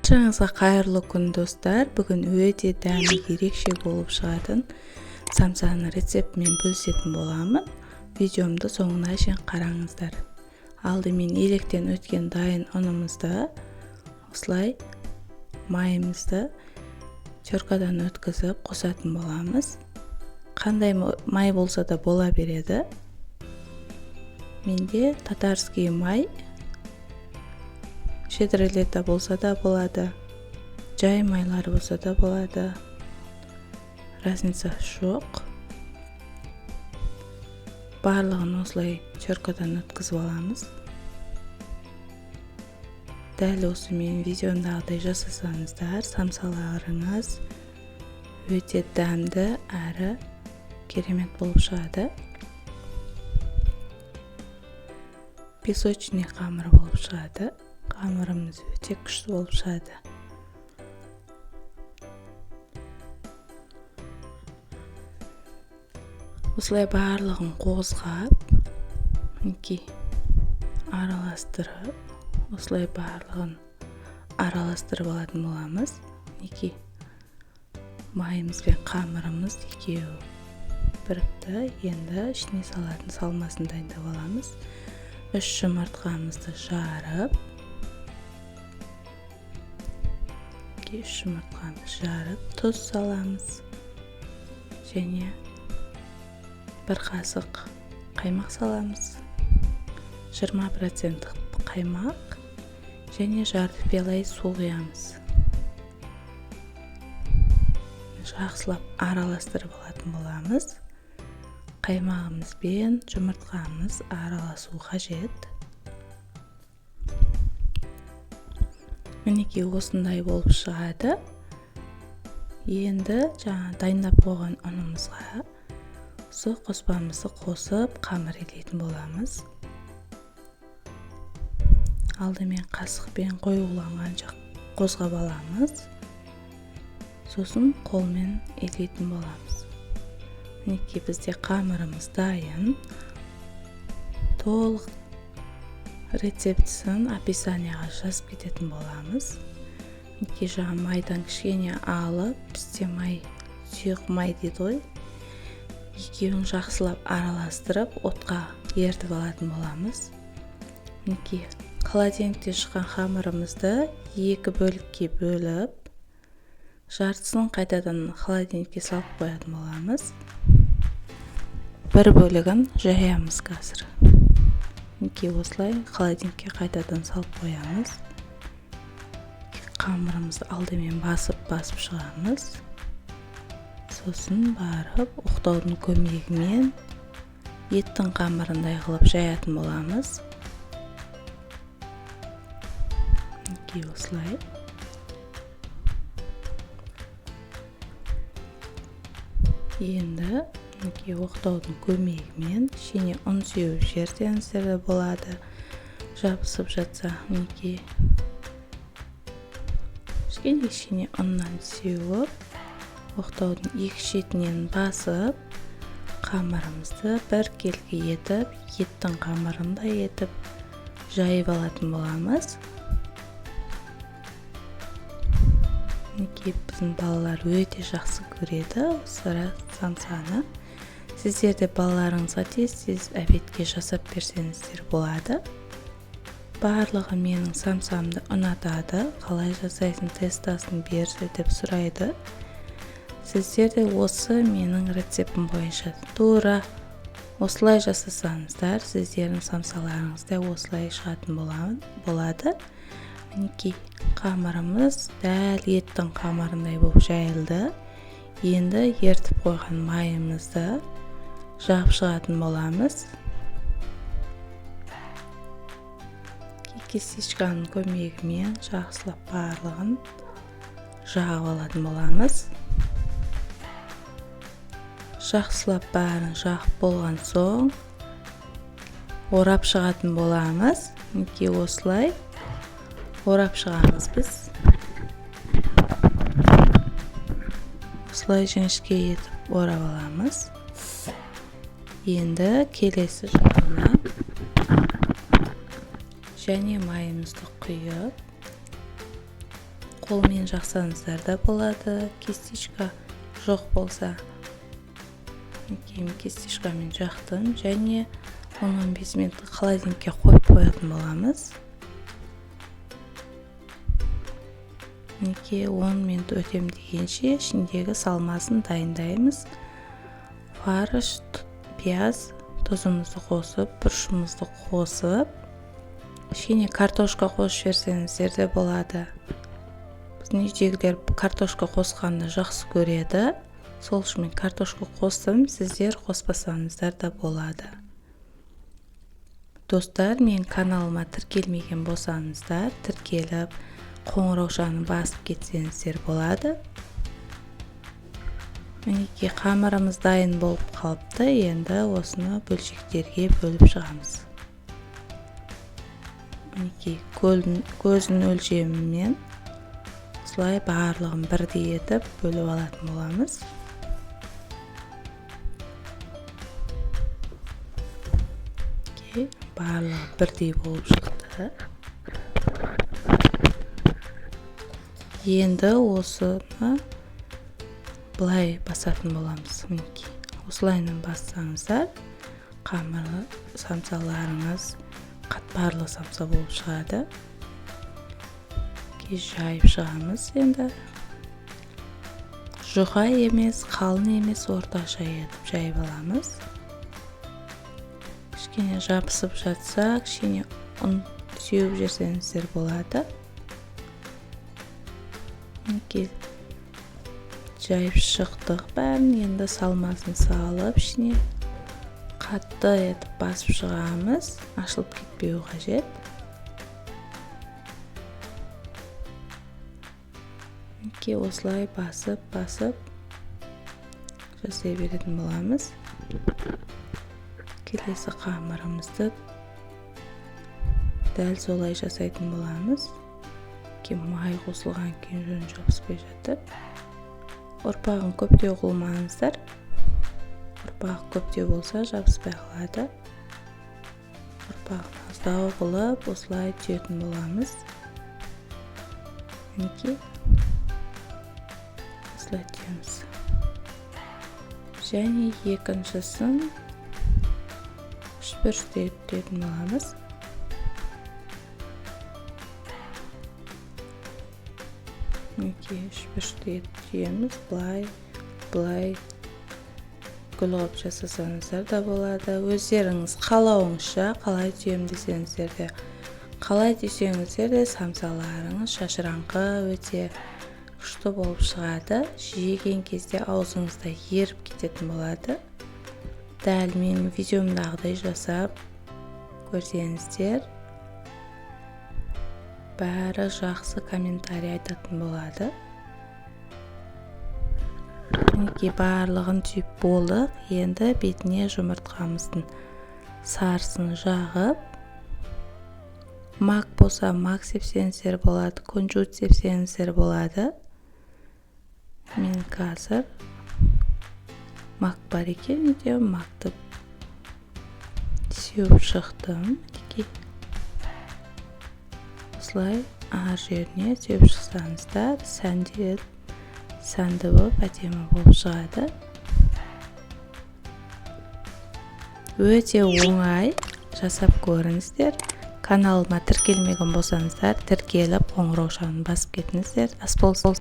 Баршаңызға қайырлы күн достар. Бүгін өте дәмді ерекше болып шығатын самсаны рецептімен бөлісетін боламын. Видеомды соңына шейін қараңыздар. Алдымен електен өткен дайын ұнымызды осылай майымызды теркадан өткізіп қосатын боламыз. Қандай май болса да бола береді. Менде татарский май, шедрелета болса да болады, жай майлар болса да болады, разница жоқ. Барлығын осылай теркадан өткізіп аламыз. Дәл осы мен видеомдағыдай жасасаңыздар, самсаларыңыз өте дәмді әрі керемет болып шығады. Песочный қамыр болып шығады. Қамырымыз өте күшті болып шығады. Осылай барлығын қозғап, араластырып, осылай барлығын араластырып алатын боламыз. Майымыз бен қамырымыз екеуі бірікті. Енді ішіне салатын салмасын дайындап аламыз. 3 жұмыртқамызды жарып, 3 жұмыртқамызды жарып, тұз саламыз. Және 1 қасық қаймақ саламыз. 20% қаймақ және жарты пиалай су құямыз. Жақсылап араластырып алатын боламыз. Қаймағымыз бен жұмыртқамыз араласу қажет. Мінекей осындай болып шығады. Енді дайындап қойған ұнымызға осы қоспамызды қосып қамыр илейтін боламыз. Алдымен қасықпен қоюланғанша қозғап аламыз. Сосын қолмен илейтін боламыз. Мінекей бізде қамырымыз дайын. Толық рецептісін описанияға жазып кететін боламыз. Мінекей майдан кішкене алып, бізде май, сұйық май дейді ғой. Екеуін жақсылап араластырып, отқа ертіп алатын боламыз. Мінекей холодильниктен шыққан қамырымызды 2 бөлікке бөліп, жартысын қайтадан холодильникке салып қоятын боламыз. 1 бөлігін жаямыз қазір. Мінекей осылай холодильникке қайтадан салып қоямыз. Қамырымызды алдымен басып шығамыз. Сосын барып оқтаудың көмегімен еттің қамырындай қылып жаятын боламыз. Мінекей осылай. Енді оқтаудың көмегімен ішіне ұн сеуіп жіберсеңіздер де болады. Жабысып жатса, ішіне ұннан сеуіп, оқтаудың 2 шетінен басып, қамырымызды бір келге етіп, еттің қамырындай етіп жайып алатын боламыз. Біздің балалар өте жақсы көреді осы самсаны. Сіздер де балаларыңызға тез обедке жасап берсеңіздер болады. Барлығы менің самсамды ұнатады. Қалай жасайсың, тестасын берші деп сұрайды. Сіздер де осы менің рецептім бойынша тура осылай жасасаңыздар, сіздердің самсаларыңызда осылай шығатын болады. Мінекей қамырымыз дәл еттің қамырындай болып жайылды. Енді ертіп қойған майымызды жағып шығатын боламыз. Кесичканың көмегімен жақсылап барлығын жағып алатын боламыз. Жақсылап бәрін жағып болған соң орап шығатын боламыз. Мінекей осылай орап шығамыз біз. Осылай жіңішке етіп орап аламыз. Енді келесі жағына және майымызды құйып колмен жаксаңыздар да болады. Кистичка жок болса, кистичкамен жактым және 10-15 минут холодильникке коюп коятын боламыз. 10 минут өтем дегенше ішіндегі салмасын дайындаймыз. Фарш, пияз, тұзымызды қосып, бұрышымызды қосып, кішкене картошка қосып жіберсеңіздер де болады. Біздің үйдегілер картошка қосқанды жақсы көреді. Сол үшін мен картошка қостым, сіздер қоспасаңыздар да болады. Достар, мен каналыма тіркелмеген болсаңыздар, тіркеліп, қоңыраушаны басып кетсеңіздер болады. Мінекей қамырымыз дайын болып қалыпты. Енді осыны бөлшектерге бөліп шығамыз. Мінекей көзін өлшемімен осылай барлығын бірдей етіп бөліп алатын боламыз. Барлығы бірдей болып шықты. Енді осыны былай басатын боламыз. Осылайынан бассаңыздар, қамырлы самсаларыңыз қатпарлы самса болып шығады. Жайып шығамыз енді. Жұқа емес, қалың емес, орташа етіп жайып аламыз. Кішкене жабысып жатса, кішкене ұн сеуіп жерсеңіздер болады. Жайып шықтық бәрін, енді салмасын салып, ішіне қатты етіп басып шығамыз. Ашылып кетпеуі қажет. Осылай басып жасай беретін боламыз. Келесі қамырымызды дәл солай жасайтын боламыз. Май қосылған кейін жөн жабыспай жатыр. Ұрпағын көптеу қылмаңыздар. Ұрпағы көптеу болса жабыспай қалады. Ұрпағын аздау қылып осылай түйетін боламыз. Осылай түйеміз. Және екіншісін үшбұрыштай түйетін боламыз. Үшбұрыштай түйеміз. Былай гүл қылып жасасаңыздар да болады. Өздеріңіз қалауыңызша қалай түйем десеңіздер де, қалай түйсеңіздер де самсаларыңыз шашыраңқы өте күшті болып шығады. Жеген кезде аузыңызда еріп кететін болады. Дәл менің видеомдағыдай жасап көрсеңіздер, бәрі жақсы комментарий айтатын болады. Барлығын түйіп болдық. Енді бетіне жұмыртқамыздың сарысын жағып, мак болса мак сепсеңіздер болады, күнжіт сепсеңіздер болады. Мен қазір мак бар екен, үйде макты сеуіп шықтым. Осылай ар жеріне сеуіп шықсаңыздар, сәнді болып, әдемі болып шығады. Өте оңай, жасап көріңіздер. Каналыма тіркелмеген болсаңыздар, тіркеліп қоңыраушаны басып кетіңіздер. Ас болсын.